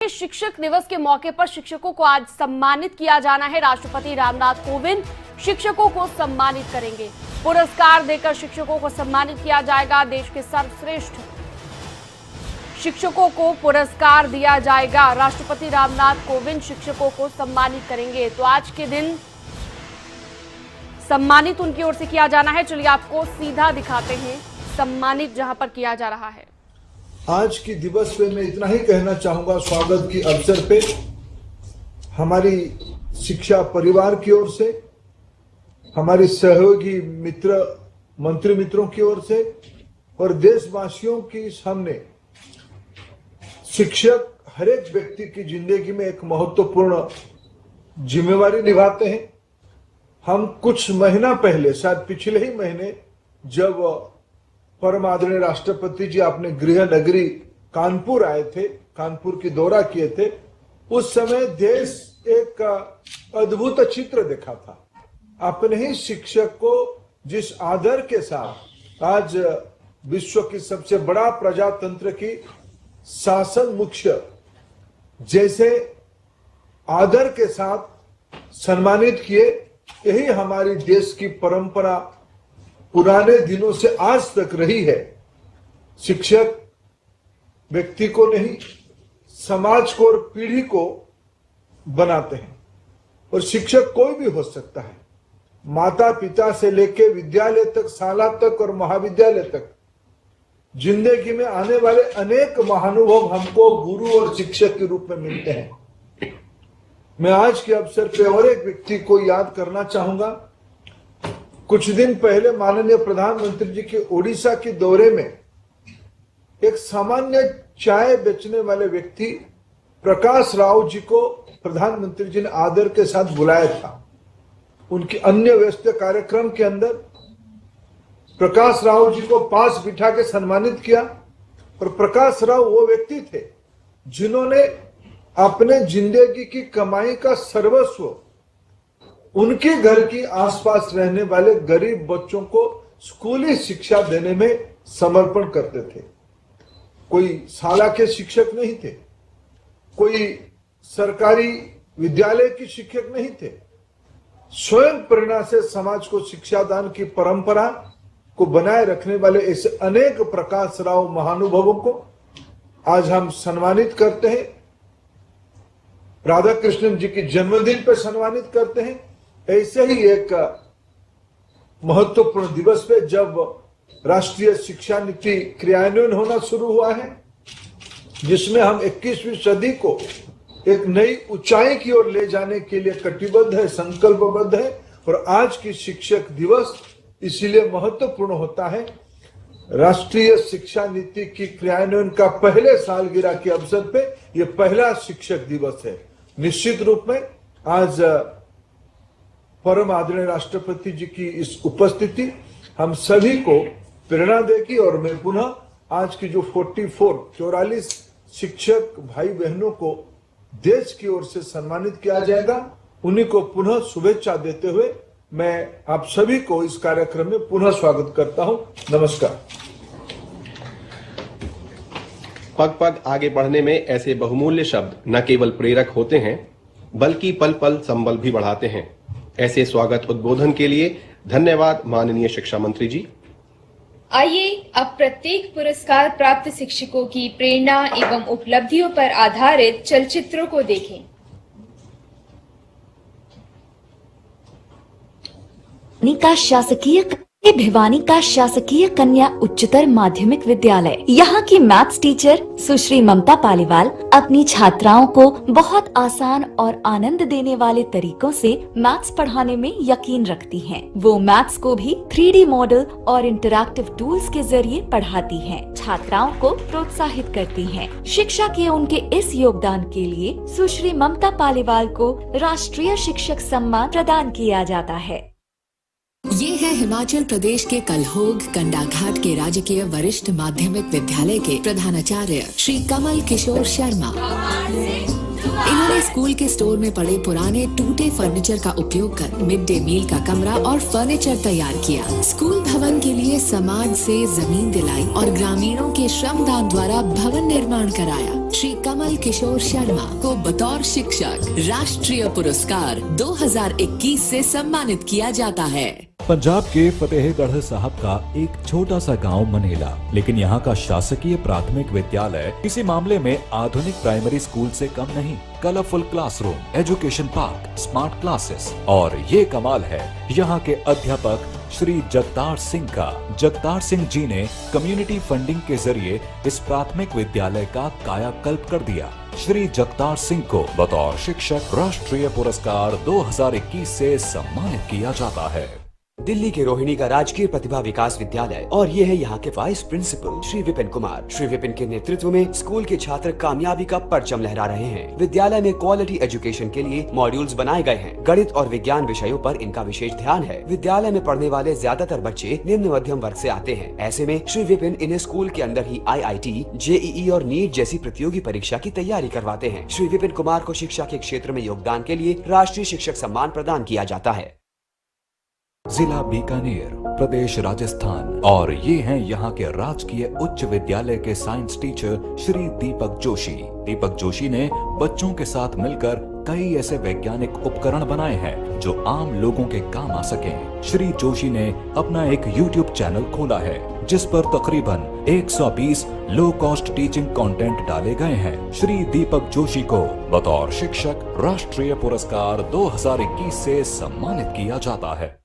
शिक्षक दिवस के मौके पर शिक्षकों को आज सम्मानित किया जाना है। राष्ट्रपति रामनाथ कोविंद शिक्षकों को सम्मानित करेंगे। पुरस्कार देकर शिक्षकों को सम्मानित किया जाएगा। देश के सर्वश्रेष्ठ शिक्षकों को पुरस्कार दिया जाएगा। राष्ट्रपति रामनाथ कोविंद शिक्षकों को सम्मानित करेंगे। तो आज के दिन सम्मानित उनकी ओर से किया जाना है। चलिए आपको सीधा दिखाते हैं सम्मानित जहां पर किया जा रहा है। आज की दिवस पे मैं इतना ही कहना चाहूंगा, स्वागत की अवसर पे हमारी शिक्षा परिवार की ओर से, हमारी सहयोगी मित्र मंत्री मित्रों की ओर से और देशवासियों की सामने शिक्षक हर एक व्यक्ति की जिंदगी में एक महत्वपूर्ण जिम्मेवारी निभाते हैं। हम कुछ महीना पहले, शायद पिछले ही महीने, जब परम आदरणीय राष्ट्रपति जी अपने गृह नगरी कानपुर आए थे, कानपुर की दौरा किए थे, उस समय देश एक अद्भुत चित्र देखा था। अपने ही शिक्षक को जिस आदर के साथ आज विश्व की सबसे बड़ा प्रजातंत्र की शासन मुख्य जैसे आदर के साथ सम्मानित किए, यही हमारी देश की परंपरा पुराने दिनों से आज तक रही है। शिक्षक व्यक्ति को नहीं, समाज को और पीढ़ी को बनाते हैं और शिक्षक कोई भी हो सकता है। माता पिता से लेकर विद्यालय तक, शाला तक और महाविद्यालय तक जिंदगी में आने वाले अनेक महानुभव हमको गुरु और शिक्षक के रूप में मिलते हैं। मैं आज के अवसर पे और एक व्यक्ति को याद करना चाहूंगा। कुछ दिन पहले माननीय प्रधानमंत्री जी के ओडिशा के दौरे में एक सामान्य चाय बेचने वाले व्यक्ति प्रकाश राव जी को प्रधानमंत्री जी ने आदर के साथ बुलाया था। उनके अन्य व्यस्त कार्यक्रम के अंदर प्रकाश राव जी को पास बिठा के सम्मानित किया और प्रकाश राव वो व्यक्ति थे जिन्होंने अपने जिंदगी की कमाई का सर्वस्व उनके घर की आसपास रहने वाले गरीब बच्चों को स्कूली शिक्षा देने में समर्पण करते थे। कोई शाला के शिक्षक नहीं थे, कोई सरकारी विद्यालय के शिक्षक नहीं थे। स्वयं प्रेरणा से समाज को शिक्षा दान की परंपरा को बनाए रखने वाले ऐसे अनेक प्रकाश राव महानुभवों को आज हम सम्मानित करते हैं। राधा कृष्णन जी के जन्मदिन पर सम्मानित करते हैं। ऐसे ही एक महत्वपूर्ण दिवस पे जब राष्ट्रीय शिक्षा नीति क्रियान्वयन होना शुरू हुआ है, जिसमें हम 21वीं सदी को एक नई ऊंचाई की ओर ले जाने के लिए कटिबद्ध है, संकल्पबद्ध है। और आज की शिक्षक दिवस इसीलिए महत्वपूर्ण होता है। राष्ट्रीय शिक्षा नीति की क्रियान्वयन का पहले सालगिरह के अवसर पे यह पहला शिक्षक दिवस है। निश्चित रूप में आज परम आदरणीय राष्ट्रपति जी की इस उपस्थिति हम सभी को प्रेरणा देगी और मैं पुनः आज की जो 44 शिक्षक भाई बहनों को देश की ओर से सम्मानित किया जाएगा, उन्हीं को पुनः शुभेच्छा देते हुए मैं आप सभी को इस कार्यक्रम में पुनः स्वागत करता हूं। नमस्कार। पग पग आगे बढ़ने में ऐसे बहुमूल्य शब्द न केवल प्रेरक होते हैं बल्कि पल पल संबल भी बढ़ाते हैं। ऐसे स्वागत उद्बोधन के लिए धन्यवाद माननीय शिक्षा मंत्री जी। आइए अब प्रत्येक पुरस्कार प्राप्त शिक्षकों की प्रेरणा एवं उपलब्धियों पर आधारित चलचित्रों को देखें। भिवानी का शासकीय कन्या उच्चतर माध्यमिक विद्यालय। यहाँ की मैथ्स टीचर सुश्री ममता पालीवाल अपनी छात्राओं को बहुत आसान और आनंद देने वाले तरीकों से मैथ्स पढ़ाने में यकीन रखती हैं। वो मैथ्स को भी 3D मॉडल और इंटरैक्टिव टूल्स के जरिए पढ़ाती हैं। छात्राओं को प्रोत्साहित करती हैं। शिक्षा के उनके इस योगदान के लिए सुश्री ममता पालीवाल को राष्ट्रीय शिक्षक सम्मान प्रदान किया जाता है। ये है हिमाचल प्रदेश के कलहोग कंडाघाट के राजकीय वरिष्ठ माध्यमिक विद्यालय के प्रधानाचार्य श्री कमल किशोर शर्मा। इन्होंने स्कूल के स्टोर में पड़े पुराने टूटे फर्नीचर का उपयोग कर मिड डे मील का कमरा और फर्नीचर तैयार किया। स्कूल भवन के लिए समाज से जमीन दिलाई और ग्रामीणों के श्रमदान द्वारा भवन निर्माण कराया। श्री कमल किशोर शर्मा को बतौर शिक्षक राष्ट्रीय पुरस्कार 2021 से सम्मानित किया जाता है। पंजाब के फतेहगढ़ साहब का एक छोटा सा गांव मनेला, लेकिन यहाँ का शासकीय प्राथमिक विद्यालय इसी मामले में आधुनिक प्राइमरी स्कूल से कम नहीं। Colourful classroom, education park, smart classes और ये कमाल है यहाँ के अध्यापक श्री जगतार सिंह का। जगतार सिंह जी ने कम्युनिटी फंडिंग के जरिए इस प्राथमिक विद्यालय का कायाकल्प कर दिया। श्री जगतार सिंह को बतौर शिक्षक राष्ट्रीय पुरस्कार 2021 से सम्मानित किया जाता है। दिल्ली के रोहिणी का राजकीय प्रतिभा विकास विद्यालय और ये है यहाँ के वाइस प्रिंसिपल श्री विपिन कुमार। श्री विपिन के नेतृत्व में स्कूल के छात्र कामयाबी का परचम लहरा रहे हैं। विद्यालय में क्वालिटी एजुकेशन के लिए मॉड्यूल्स बनाए गए हैं। गणित और विज्ञान विषयों पर इनका विशेष ध्यान है। विद्यालय में पढ़ने वाले ज्यादातर बच्चे निम्न मध्यम वर्ग से आते हैं। ऐसे में श्री विपिन इन्हें स्कूल के अंदर ही IIT, JEE और नीट जैसी प्रतियोगी परीक्षा की तैयारी करवाते हैं। श्री विपिन कुमार को शिक्षा के क्षेत्र में योगदान के लिए राष्ट्रीय शिक्षक सम्मान प्रदान किया जाता है। जिला बीकानेर, प्रदेश राजस्थान और ये हैं यहाँ के राजकीय उच्च विद्यालय के साइंस टीचर श्री दीपक जोशी। दीपक जोशी ने बच्चों के साथ मिलकर कई ऐसे वैज्ञानिक उपकरण बनाए हैं जो आम लोगों के काम आ सकें। श्री जोशी ने अपना एक YouTube चैनल खोला है जिस पर तकरीबन 120 लो कॉस्ट टीचिंग कंटेंट डाले गए हैं। श्री दीपक जोशी को बतौर शिक्षक राष्ट्रीय पुरस्कार 2021 से सम्मानित किया जाता है।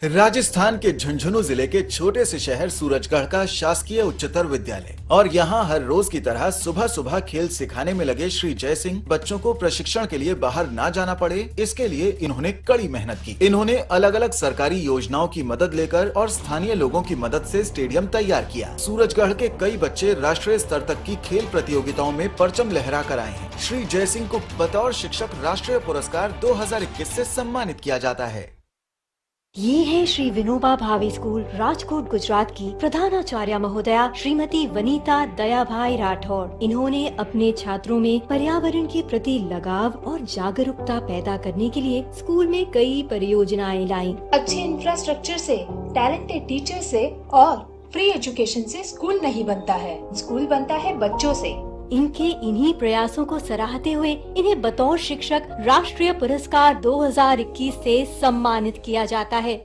राजस्थान के झुंझुनू जिले के छोटे से शहर सूरजगढ़ का शासकीय उच्चतर विद्यालय और यहाँ हर रोज की तरह सुबह सुबह खेल सिखाने में लगे श्री जय सिंह बच्चों को प्रशिक्षण के लिए बाहर ना जाना पड़े, इसके लिए इन्होंने कड़ी मेहनत की। इन्होंने अलग अलग सरकारी योजनाओं की मदद लेकर और स्थानीय लोगों की मदद से स्टेडियम तैयार किया। सूरजगढ़ के कई बच्चे राष्ट्रीय स्तर तक की खेल प्रतियोगिताओं में परचम लहरा कर आए हैं। श्री जय सिंह को बतौर शिक्षक राष्ट्रीय पुरस्कार 2021 से सम्मानित किया जाता है। ये है श्री विनोबा भावे स्कूल राजकोट गुजरात की प्रधानाचार्य महोदया श्रीमती वनीता दयाभाई राठौर। इन्होंने अपने छात्रों में पर्यावरण के प्रति लगाव और जागरूकता पैदा करने के लिए स्कूल में कई परियोजनाएं लाई। अच्छे इंफ्रास्ट्रक्चर से, टैलेंटेड टीचर से और फ्री एजुकेशन से स्कूल नहीं बनता है, स्कूल बनता है बच्चों से। इनके इन्हीं प्रयासों को सराहते हुए इन्हें बतौर शिक्षक राष्ट्रीय पुरस्कार 2021 से सम्मानित किया जाता है।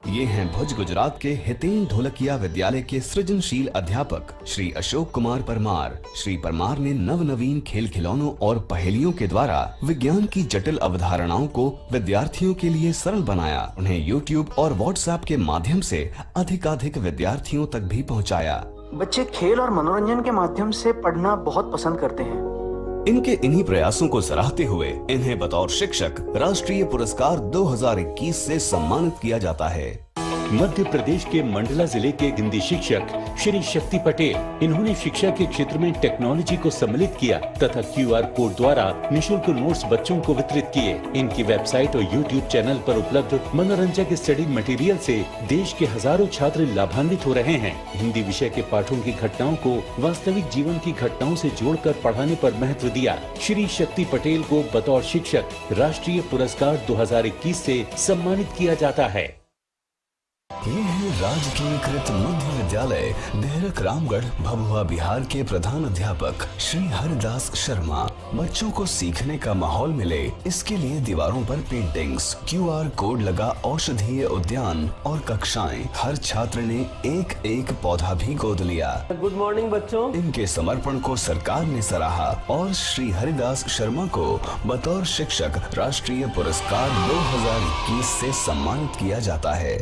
ये हैं भुज गुजरात के हितेन ढोलकिया विद्यालय के सृजनशील अध्यापक श्री अशोक कुमार परमार। श्री परमार ने नवनवीन खेल खिलौनों और पहेलियों के द्वारा विज्ञान की जटिल अवधारणाओं को विद्यार्थियों के लिए सरल बनाया। उन्हें YouTube और WhatsApp के माध्यम से अधिकाधिक विद्यार्थियों तक भी पहुँचाया। बच्चे खेल और मनोरंजन के माध्यम से पढ़ना बहुत पसंद करते हैं। इनके इन्हीं प्रयासों को सराहते हुए इन्हें बतौर शिक्षक राष्ट्रीय पुरस्कार 2021 से सम्मानित किया जाता है। मध्य प्रदेश के मंडला जिले के हिंदी शिक्षक श्री शक्ति पटेल, इन्होंने शिक्षा के क्षेत्र में टेक्नोलॉजी को सम्मिलित किया तथा QR कोड द्वारा निःशुल्क नोट्स बच्चों को वितरित किए। इनकी वेबसाइट और YouTube चैनल पर उपलब्ध मनोरंजक स्टडी मटेरियल से देश के हजारों छात्र लाभान्वित हो रहे हैं। हिंदी विषय के पाठों की घटनाओं को वास्तविक जीवन की घटनाओं से जोड़कर पढ़ाने पर महत्व दिया। श्री शक्ति पटेल को बतौर शिक्षक राष्ट्रीय पुरस्कार 2021 से सम्मानित किया जाता है। ये है राजकीयकृत मध्य विद्यालय देहरक रामगढ़ भभुआ बिहार के प्रधान अध्यापक श्री हरिदास शर्मा। बच्चों को सीखने का माहौल मिले इसके लिए दीवारों पर पेंटिंग्स, QR कोड लगा औषधीय उद्यान और कक्षाएं। हर छात्र ने एक एक पौधा भी गोद लिया। गुड मॉर्निंग बच्चों। इनके समर्पण को सरकार ने सराहा और श्री हरिदास शर्मा को बतौर शिक्षक राष्ट्रीय पुरस्कार 2021 से सम्मानित किया जाता है।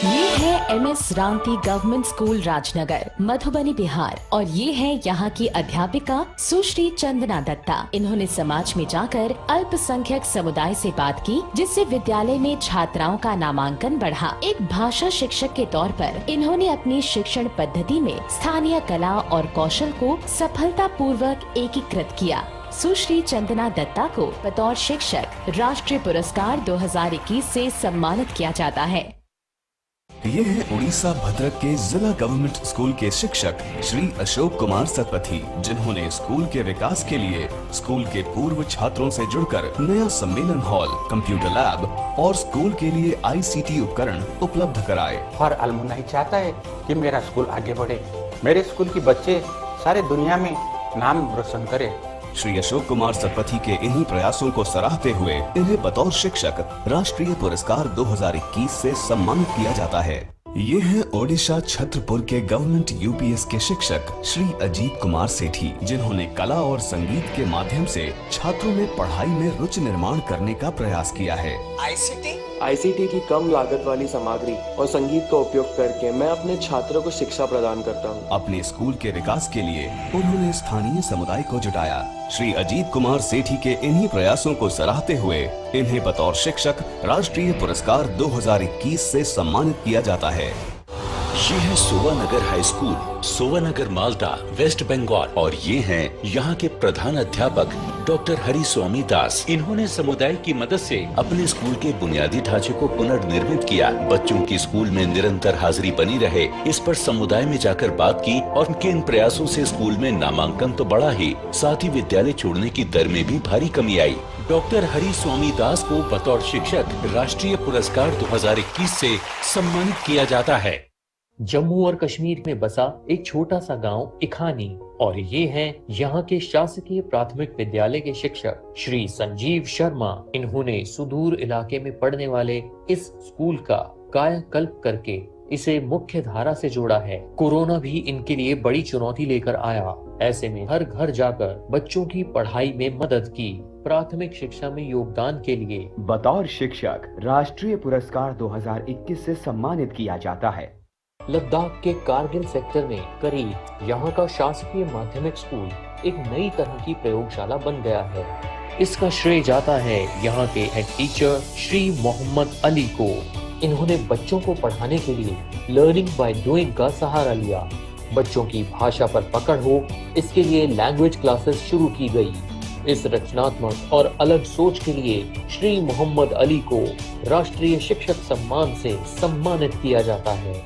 ये है MS Ramti government school Rajnagar, Madhubani, Bihar और ये है यहाँ की अध्यापिका सुश्री चंदना दत्ता। इन्होंने समाज में जाकर अल्पसंख्यक समुदाय से बात की जिससे विद्यालय में छात्राओं का नामांकन बढ़ा। एक भाषा शिक्षक के तौर पर इन्होंने अपनी शिक्षण पद्धति में स्थानीय कला और कौशल को सफलता पूर्वक एकीकृत किया। सुश्री चंदना दत्ता को बतौर शिक्षक राष्ट्रीय पुरस्कार 2021 से सम्मानित किया जाता है। ये है उड़ीसा भद्रक के जिला गवर्नमेंट स्कूल के शिक्षक श्री अशोक कुमार सतपथी, जिन्होंने स्कूल के विकास के लिए स्कूल के पूर्व छात्रों से जुड़कर नया सम्मेलन हॉल, कंप्यूटर लैब और स्कूल के लिए ICT उपकरण उपलब्ध कराए। हर अलमुनाई चाहता है कि मेरा स्कूल आगे बढ़े। मेरे स्कूल के बच्चे सारे दुनिया में नाम रोशन करें। श्री अशोक कुमार सतपथी के इन्हीं प्रयासों को सराहते हुए इन्हें बतौर शिक्षक राष्ट्रीय पुरस्कार 2021 से सम्मानित किया जाता है। ये हैं ओडिशा छत्रपुर के गवर्नमेंट यूपीएस के शिक्षक श्री अजीत कुमार सेठी, जिन्होंने कला और संगीत के माध्यम से छात्रों में पढ़ाई में रुचि निर्माण करने का प्रयास किया है। आईसीटी की कम लागत वाली सामग्री और संगीत का उपयोग करके मैं अपने छात्रों को शिक्षा प्रदान करता हूँ। अपने स्कूल के विकास के लिए उन्होंने स्थानीय समुदाय को जुटाया। श्री अजीत कुमार सेठी के इन्हीं प्रयासों को सराहते हुए इन्हें बतौर शिक्षक राष्ट्रीय पुरस्कार 2021 से सम्मानित किया जाता है। ये है सोवानगर हाई स्कूल, सोवानगर माल्टा, वेस्ट बंगाल, और ये हैं यहाँ के प्रधान अध्यापक डॉक्टर हरि स्वामी दास। इन्होंने समुदाय की मदद से अपने स्कूल के बुनियादी ढांचे को पुनर्निर्मित किया। बच्चों की स्कूल में निरंतर हाजिरी बनी रहे, इस पर समुदाय में जाकर बात की और उनके इन प्रयासों से स्कूल में नामांकन तो बढ़ा ही, साथ ही विद्यालय छोड़ने की दर में भी भारी कमी आई। डॉक्टर हरि स्वामी दास को बतौर शिक्षक राष्ट्रीय पुरस्कार 2021 से सम्मानित किया जाता है। जम्मू और कश्मीर में बसा एक छोटा सा गांव इखानी, और ये हैं यहाँ के शासकीय प्राथमिक विद्यालय के शिक्षक श्री संजीव शर्मा। इन्होंने सुदूर इलाके में पढ़ने वाले इस स्कूल का कायाकल्प करके इसे मुख्य धारा से जोड़ा है। कोरोना भी इनके लिए बड़ी चुनौती लेकर आया, ऐसे में हर घर जाकर बच्चों की पढ़ाई में मदद की। प्राथमिक शिक्षा में योगदान के लिए बतौर शिक्षक राष्ट्रीय पुरस्कार 2021 से सम्मानित किया जाता है। लद्दाख के कारगिल सेक्टर में करीब यहाँ का शासकीय माध्यमिक स्कूल एक नई तरह की प्रयोगशाला बन गया है। इसका श्रेय जाता है यहाँ के हेड टीचर श्री मोहम्मद अली को। इन्होंने बच्चों को पढ़ाने के लिए लर्निंग बाय डूइंग का सहारा लिया। बच्चों की भाषा पर पकड़ हो, इसके लिए लैंग्वेज क्लासेस शुरू की गई। इस रचनात्मक और अलग सोच के लिए श्री मोहम्मद अली को राष्ट्रीय शिक्षक सम्मान से सम्मानित किया जाता है।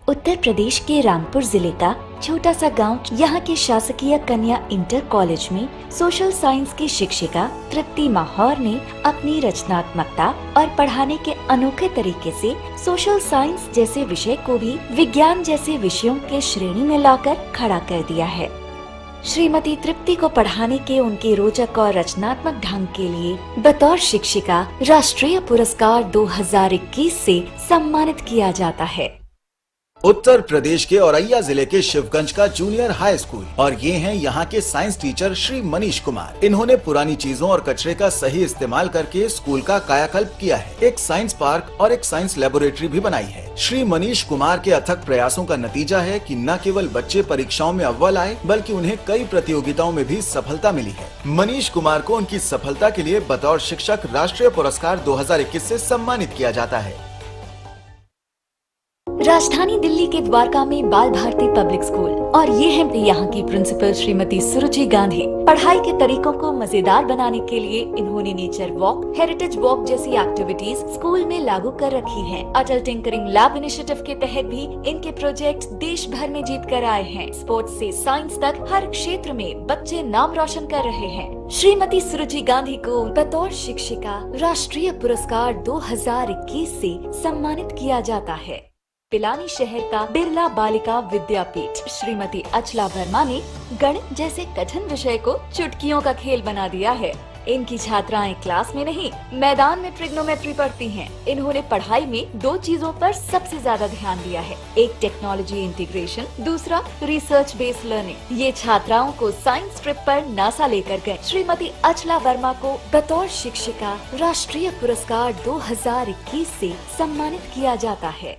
उत्तर प्रदेश के रामपुर जिले का छोटा सा गांव, यहाँ के शासकीय कन्या इंटर कॉलेज में सोशल साइंस की शिक्षिका तृप्ति माहौर ने अपनी रचनात्मकता और पढ़ाने के अनोखे तरीके से सोशल साइंस जैसे विषय को भी विज्ञान जैसे विषयों के श्रेणी में लाकर खड़ा कर दिया है। श्रीमती तृप्ति को पढ़ाने के उनके रोचक और रचनात्मक ढंग के लिए बतौर शिक्षिका राष्ट्रीय पुरस्कार 2021 से सम्मानित किया जाता है। उत्तर प्रदेश के औरैया जिले के शिवगंज का जूनियर हाई स्कूल, और ये हैं यहाँ के साइंस टीचर श्री मनीष कुमार। इन्होंने पुरानी चीजों और कचरे का सही इस्तेमाल करके स्कूल का कायाकल्प किया है। एक साइंस पार्क और एक साइंस लेबोरेटरी भी बनाई है। श्री मनीष कुमार के अथक प्रयासों का नतीजा है कि न केवल बच्चे परीक्षाओं में अव्वल आए, बल्कि उन्हें कई प्रतियोगिताओं में भी सफलता मिली है। मनीष कुमार को उनकी सफलता के लिए बतौर शिक्षक राष्ट्रीय पुरस्कार 2021 से सम्मानित किया जाता है। राजधानी दिल्ली के द्वारका में बाल भारती पब्लिक स्कूल, और ये है यहाँ की प्रिंसिपल श्रीमती सुरुचि गांधी। पढ़ाई के तरीकों को मजेदार बनाने के लिए इन्होंने नेचर वॉक, हेरिटेज वॉक जैसी एक्टिविटीज स्कूल में लागू कर रखी हैं। अटल टिंकरिंग लैब इनिशिएटिव के तहत भी इनके प्रोजेक्ट देश भर में जीत कर आए हैं। स्पोर्ट्स से साइंस तक हर क्षेत्र में बच्चे नाम रोशन कर रहे हैं। श्रीमती सुरुचि गांधी को बतौर शिक्षिका राष्ट्रीय पुरस्कार 2021 से सम्मानित किया जाता है। पिलानी शहर का बिरला बालिका विद्यापीठ श्रीमती अचला वर्मा ने गणित जैसे कठिन विषय को चुटकियों का खेल बना दिया है। इनकी छात्राएं क्लास में नहीं, मैदान में ट्रिग्नोमेट्री पढ़ती हैं। इन्होंने पढ़ाई में दो चीजों पर सबसे ज्यादा ध्यान दिया है, एक टेक्नोलॉजी इंटीग्रेशन, दूसरा रिसर्च बेस्ड लर्निंग। ये छात्राओं को साइंस ट्रिप पर नासा लेकर गए। श्रीमती अचला वर्मा को बतौर शिक्षिका राष्ट्रीय पुरस्कार 2021 से सम्मानित किया जाता है।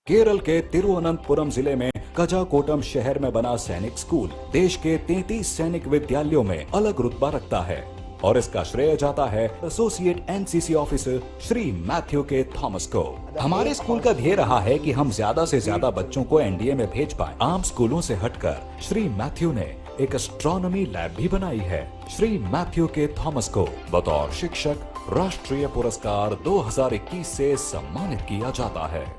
केरल के तिरुवनंतपुरम जिले में कजाकोटम शहर में बना सैनिक स्कूल देश के 33 सैनिक विद्यालयों में अलग रुतबा रखता है, और इसका श्रेय जाता है associate NCC officer Shri Matthew के थॉमस को। हमारे स्कूल का ध्येय रहा है कि हम ज्यादा से ज्यादा बच्चों को एनडीए में भेज पाएं। आम स्कूलों से हटकर श्री मैथ्यू ने एक एस्ट्रोनॉमी लैब भी बनाई है। श्री मैथ्यू के थॉमस को बतौर शिक्षक राष्ट्रीय पुरस्कार 2021 से सम्मानित किया जाता है।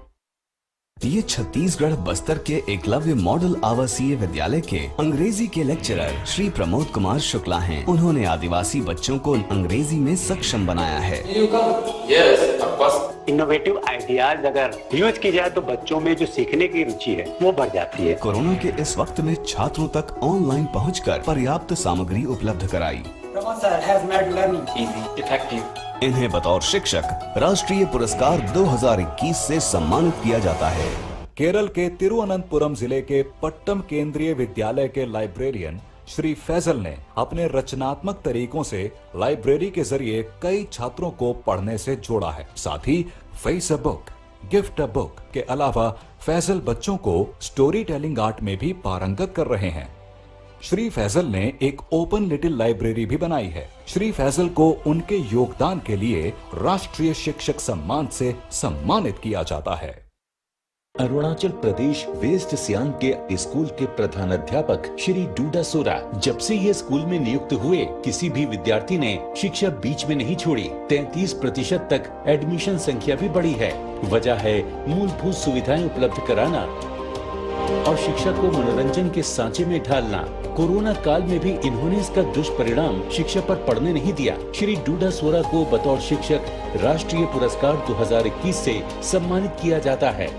ये छत्तीसगढ़ बस्तर के एकलव्य मॉडल आवासीय विद्यालय के अंग्रेजी के लेक्चरर श्री प्रमोद कुमार शुक्ला हैं। उन्होंने आदिवासी बच्चों को अंग्रेजी में सक्षम बनाया है। इनोवेटिव आइडियाज अगर यूज की जाए तो बच्चों में जो सीखने की रुचि है वो बढ़ जाती है। कोरोना के इस वक्त में छात्रों तक ऑनलाइन पहुंचकर पर्याप्त सामग्री उपलब्ध कराई। इन्हें बतौर शिक्षक राष्ट्रीय पुरस्कार 2021 से सम्मानित किया जाता है। केरल के तिरुवनंतपुरम जिले के पट्टम केंद्रीय विद्यालय के लाइब्रेरियन श्री फैजल ने अपने रचनात्मक तरीकों से लाइब्रेरी के जरिए कई छात्रों को पढ़ने से जोड़ा है। साथ ही face a book, gift a book के अलावा फैजल बच्चों को स्टोरी टेलिंग आर्ट में भी पारंगत कर रहे हैं। श्री फैजल ने एक ओपन लिटिल लाइब्रेरी भी बनाई है। श्री फैजल को उनके योगदान के लिए राष्ट्रीय शिक्षक सम्मान से सम्मानित किया जाता है। अरुणाचल प्रदेश वेस्ट सियांग के स्कूल के प्रधानाध्यापक श्री डूडा सोरा जब से ये स्कूल में नियुक्त हुए, किसी भी विद्यार्थी ने शिक्षा बीच में नहीं छोड़ी। 33% तक एडमिशन संख्या भी बढ़ी है। वजह है मूलभूत सुविधाएं उपलब्ध कराना और शिक्षा को मनोरंजन के सांचे में ढालना। कोरोना काल में भी इन्होंने इसका दुष्परिणाम शिक्षा पर पड़ने नहीं दिया। श्री डूडा सोरा को बतौर शिक्षक राष्ट्रीय पुरस्कार 2021 से सम्मानित किया जाता है।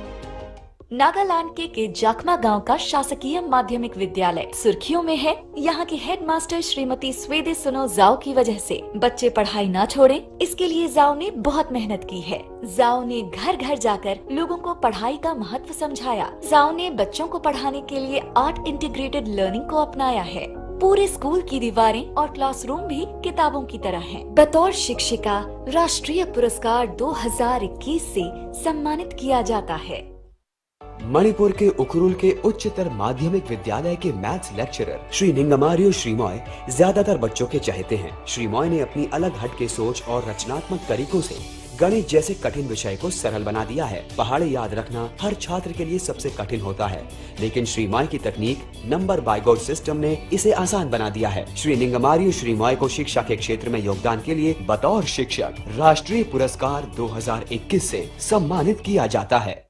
नागालैंड के जाखमा गांव का शासकीय माध्यमिक विद्यालय सुर्खियों में है। यहाँ की हेडमास्टर श्रीमती स्वेदे सुनो जाओ की वजह से बच्चे पढ़ाई ना छोड़ें, इसके लिए जाओ ने बहुत मेहनत की है। जाओ ने घर घर जाकर लोगों को पढ़ाई का महत्व समझाया। जाओ ने बच्चों को पढ़ाने के लिए आर्ट इंटीग्रेटेड लर्निंग को अपनाया है। पूरे स्कूल की दीवारें और क्लासरूम भी किताबों की तरह हैं। बतौर शिक्षिका राष्ट्रीय पुरस्कार 2021 से सम्मानित किया जाता है। मणिपुर के उखरुल के उच्चतर माध्यमिक विद्यालय के मैथ्स लेक्चरर श्री निंगमारियो श्रीमॉय ज्यादातर बच्चों के चाहते हैं। श्रीमॉय ने अपनी अलग हटके सोच और रचनात्मक तरीकों से गणित जैसे कठिन विषय को सरल बना दिया है। पहाड़े याद रखना हर छात्र के लिए सबसे कठिन होता है, लेकिन श्रीमॉय की तकनीक नंबर बाय गॉड सिस्टम ने इसे आसान बना दिया है। श्री निंगमारियो श्रीमॉय को शिक्षा के क्षेत्र में योगदान के लिए बतौर शिक्षक राष्ट्रीय पुरस्कार 2021 से सम्मानित किया जाता है।